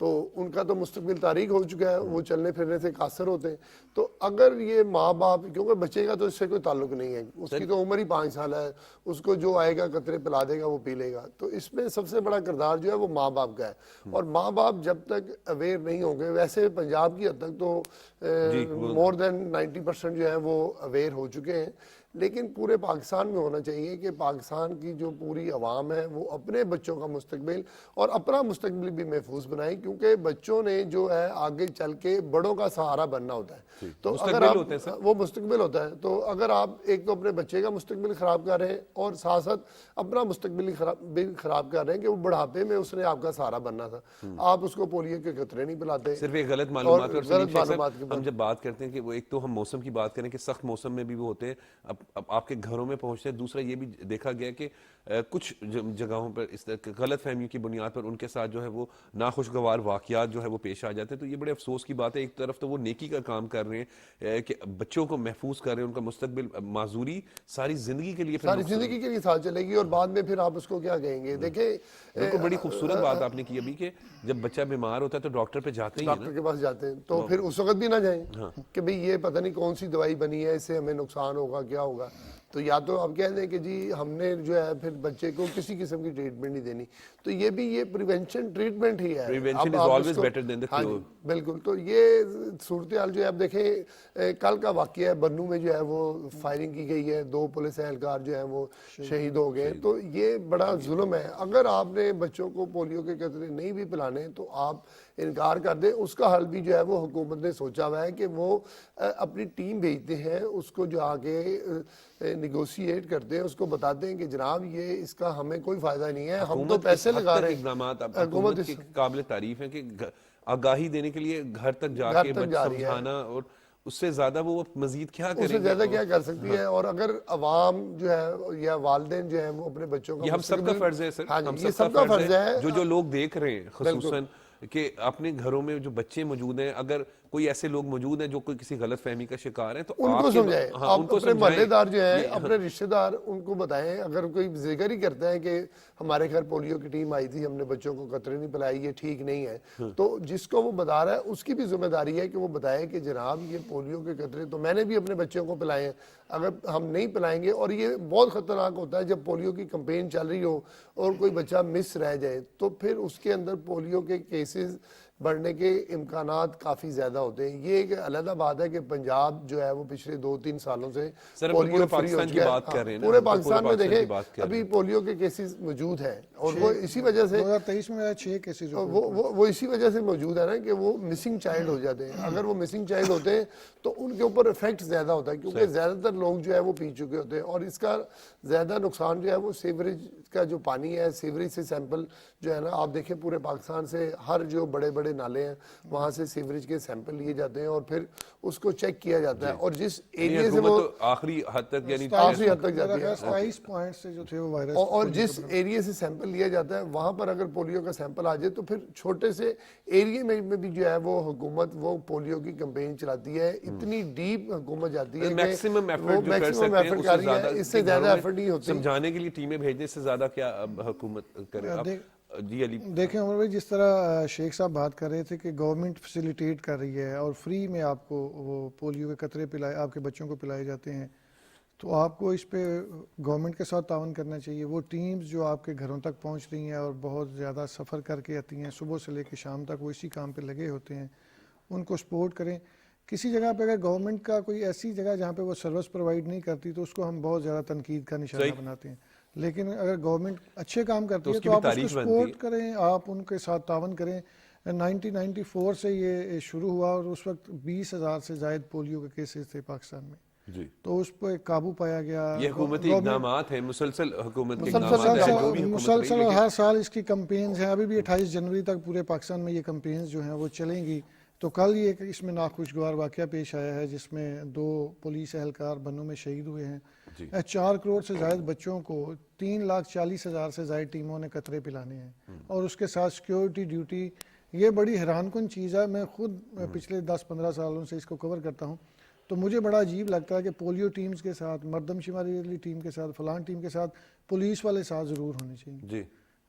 تو ان کا تو مستقبل تاریک ہو چکا ہے, وہ چلنے پھرنے سے قاصر ہوتے ہیں. تو اگر یہ ماں باپ, کیونکہ بچے کا تو اس سے کوئی تعلق نہیں ہے, اس کی تو عمر ہی 5 سال ہے, اس کو جو آئے گا قطرے پلا دے گا وہ پی لے گا. تو اس میں سب سے بڑا کردار جو ہے وہ ماں باپ کا ہے, اور ماں باپ جب تک اویئر نہیں ہوں گے, ویسے پنجاب کی حد تک تو مور دین 90% جو ہے وہ اویئر ہو چکے ہیں, لیکن پورے پاکستان میں ہونا چاہیے کہ پاکستان کی جو پوری عوام ہے وہ اپنے بچوں کا مستقبل اور اپنا مستقبل بھی محفوظ بنائیں, کیونکہ بچوں نے جو ہے آگے چل کے بڑوں کا سہارا بننا ہوتا ہے. تو اگر آپ وہ مستقبل ہوتا ہے, تو اگر آپ ایک تو اپنے بچے کا مستقبل خراب کر رہے ہیں اور ساتھ ساتھ اپنا مستقبل بھی خراب کر رہے ہیں کہ وہ بڑھاپے میں اس نے آپ کا سہارا بننا تھا, آپ اس کو پولیو کے قطرے نہیں پلاتے. صرف ایک غلط معلومات, اور غلط معلومات ہم جب بات کرتے ہیں کہ وہ ایک تو ہم موسم کی بات کریں کہ سخت موسم میں بھی وہ ہوتے ہیں, اب آپ کے گھروں میں پہنچتے ہیں. دوسرا یہ بھی دیکھا گیا کہ کچھ جگہوں پر اس طرح غلط فہمیوں کی بنیاد پر ان کے ساتھ جو ہے وہ ناخوشگوار واقعات جو ہے وہ پیش آ جاتے ہیں. تو یہ بڑے افسوس کی بات ہے. ایک طرف تو وہ نیکی کا کام کر رہے ہیں کہ بچوں کو محفوظ کر رہے ہیں, ان کا مستقبل معذوری ساری زندگی کے لیے ساتھ چلے گی, اور بعد میں پھر آپ اس کو کیا کہیں گے. دیکھیں بالکل بڑی خوبصورت بات آپ نے کی ابھی کہ جب بچہ بیمار ہوتا ہے تو ڈاکٹر پہ جاتے ہیں, ڈاکٹر کے پاس جاتے ہیں, تو پھر اس وقت بھی نہ جائیں کہ بھئی یہ پتہ نہیں کون سی دوائی بنی ہے, اس سے ہمیں نقصان ہوگا, کیا ہوگا. تو یا تو آپ کہہ دیں کہ جی ہم نے جو ہے پھر بچے کو کسی قسم کی ٹریٹمنٹ نہیں دینی. تو یہ بھی یہ پریونشن ٹریٹمنٹ ہی ہے. Prevention is always better than the cure. بالکل. تو یہ صورتحال جو ہے, اب دیکھیں کل کا واقعہ ہے, بنو میں جو ہے وہ فائرنگ کی گئی ہے, 2 پولیس اہلکار جو ہیں وہ شہید ہو گئے. تو یہ بڑا ظلم ہے. اگر آپ نے بچوں کو پولیو کے قطرے نہیں بھی پلانے تو آپ انکار کر دیں. اس کا حل بھی جو ہے وہ حکومت نے سوچا ہوا ہے کہ وہ اپنی ٹیم بھیجتے ہیں, اس کو جو آگے نیگوشیٹ کرتے ہیں, اس کو بتاتے ہیں کہ جناب یہ اس کا ہمیں کوئی فائدہ نہیں ہے, ہم تو پیسے لگا رہے ہیں. اقدامات حکومت کے قابل تعریف ہیں کہ آگاہی دینے کے لیے گھر تک جا کے سمجھانا, اور اس سے زیادہ وہ مزید کیا کریں گے, اس سے زیادہ کیا کر سکتی ہے. اور اگر عوام جو ہے یا والدین جو ہیں وہ اپنے بچوں کا, یہ ہم سب کا فرض ہے سر, ہم سب کا فرض ہے. جو لوگ دیکھ رہے ہیں خصوصاً کہ اپنے گھروں میں جو بچے موجود ہیں, اگر کوئی ایسے لوگ موجود ہیں جو کوئی کسی غلط فہمی کا شکار ہیں تو ان کو سمجھائیں. آپ اپنے محلے دار جو ہیں, اپنے رشتہ دار, ان کو بتائیں. اگر کوئی ذکر ہی کرتا ہے کہ ہمارے گھر پولیو کی ٹیم آئی تھی, ہم نے بچوں کو قطرے نہیں پلائی, یہ ٹھیک نہیں ہے, تو جس کو وہ بتا رہا ہے اس کی بھی ذمہ داری ہے کہ وہ بتائے کہ جناب یہ پولیو کے قطرے تو میں نے بھی اپنے بچوں کو پلائے ہیں, اگر ہم نہیں پلائیں گے. اور یہ بہت خطرناک ہوتا ہے جب پولیو کی کمپین چل رہی ہو اور کوئی بچہ مس رہ جائے, تو پھر اس کے اندر پولیو کے کیسز بڑھنے کے امکانات کافی زیادہ ہوتے ہیں. یہ ایک علیحدہ بات ہے کہ پنجاب جو ہے وہ پچھلے 2-3 سالوں سے پولیو فری ہو چکا ہے. پورے پاکستان میں دیکھیں ابھی پولیو کے کیسز موجود ہیں, اور وہ اسی وجہ سے 2023 میں 6 کیسز وہ اسی وجہ سے موجود ہے نا کہ وہ مسنگ چائلڈ ہو جاتے ہیں. اگر وہ مسنگ چائلڈ ہوتے ہیں تو ان کے اوپر افیکٹ زیادہ ہوتا ہے, کیونکہ زیادہ تر لوگ جو ہے وہ پی چکے ہوتے ہیں, اور اس کا زیادہ نقصان جو ہے وہ سیوریج کا جو پانی ہے, سیوریج سے سیمپل جو ہے نا, آپ دیکھیں پورے پاکستان سے ہر جو بڑے بڑے نالے ہیں وہاں سے سیوریج کے سیمپل لیے جاتے ہیں اور پھر اس کو چیک کیا جاتا ہے. اور جس ایریا سے وہ آخری حد تک یعنی آخری حد تک جاتی ہے, 27 پوائنٹ سے جو تھے وہ وائرس, اور جس ایریا سے سیمپل لیا جاتا ہے وہاں پر اگر پولیو کا سیمپل آ جائے تو پھر چھوٹے سے ایریا میں بھی جو ہے وہ حکومت وہ پولیو کی کمپین چلاتی ہے. اتنی ڈیپ حکومت جاتی ہے کہ میکسیمم ایفرٹ کر رہی ہے, اس سے زیادہ ایفرٹ نہیں ہوتی. سمجھانے کے لیے ٹیمیں بھیجنے سے زیادہ کیا حکومت کرے. جی علی دیکھیں عمر بھائی, جس طرح شیخ صاحب بات کر رہے تھے کہ گورنمنٹ فیسیلیٹیٹ کر رہی ہے اور فری میں آپ کو وہ پولیو کے قطرے پلائے, آپ کے بچوں کو پلائے جاتے ہیں, تو آپ کو اس پہ گورنمنٹ کے ساتھ تعاون کرنا چاہیے. وہ ٹیمز جو آپ کے گھروں تک پہنچ رہی ہیں اور بہت زیادہ سفر کر کے آتی ہیں, صبح سے لے کے شام تک وہ اسی کام پہ لگے ہوتے ہیں, ان کو سپورٹ کریں. کسی جگہ پہ اگر گورنمنٹ کا کوئی ایسی جگہ جہاں پہ وہ سروس پرووائڈ نہیں کرتی تو اس کو ہم بہت زیادہ تنقید کا نشانہ بناتے ہیں. لیکن اگر گورنمنٹ اچھے کام کرتی ہے تو آپ اس کو سپورٹ کریں, آپ ان کے ساتھ تعاون کریں. 1994 سے یہ شروع ہوا اور اس وقت 20,000 سے زائد پولیو کے کیسز تھے پاکستان میں, تو اس پہ قابو پایا گیا. یہ حکومتی اقدامات ہیں, مسلسل حکومت کے اقدامات ہیں, مسلسل ہر سال اس کی کمپینز ہیں. ابھی بھی 28 جنوری تک پورے پاکستان میں یہ کمپینز جو ہیں وہ چلیں گی. تو کل یہ اس میں ناخوشگوار واقعہ پیش آیا ہے جس میں 2 پولیس اہلکار بنوں میں شہید ہوئے ہیں. 4 کروڑ سے زائد بچوں کو 3,40,000 سے زائد ٹیموں نے قطرے پلانے ہیں, اور اس کے ساتھ سیکیورٹی ڈیوٹی. یہ بڑی حیران کن چیز ہے. میں خود پچھلے 10-15 سالوں سے اس کو کور کرتا ہوں, تو مجھے بڑا عجیب لگتا ہے کہ پولیو ٹیمز کے ساتھ, مردم شماری ٹیم کے ساتھ, فلان ٹیم کے ساتھ پولیس والے ساتھ ضرور ہونے چاہیے.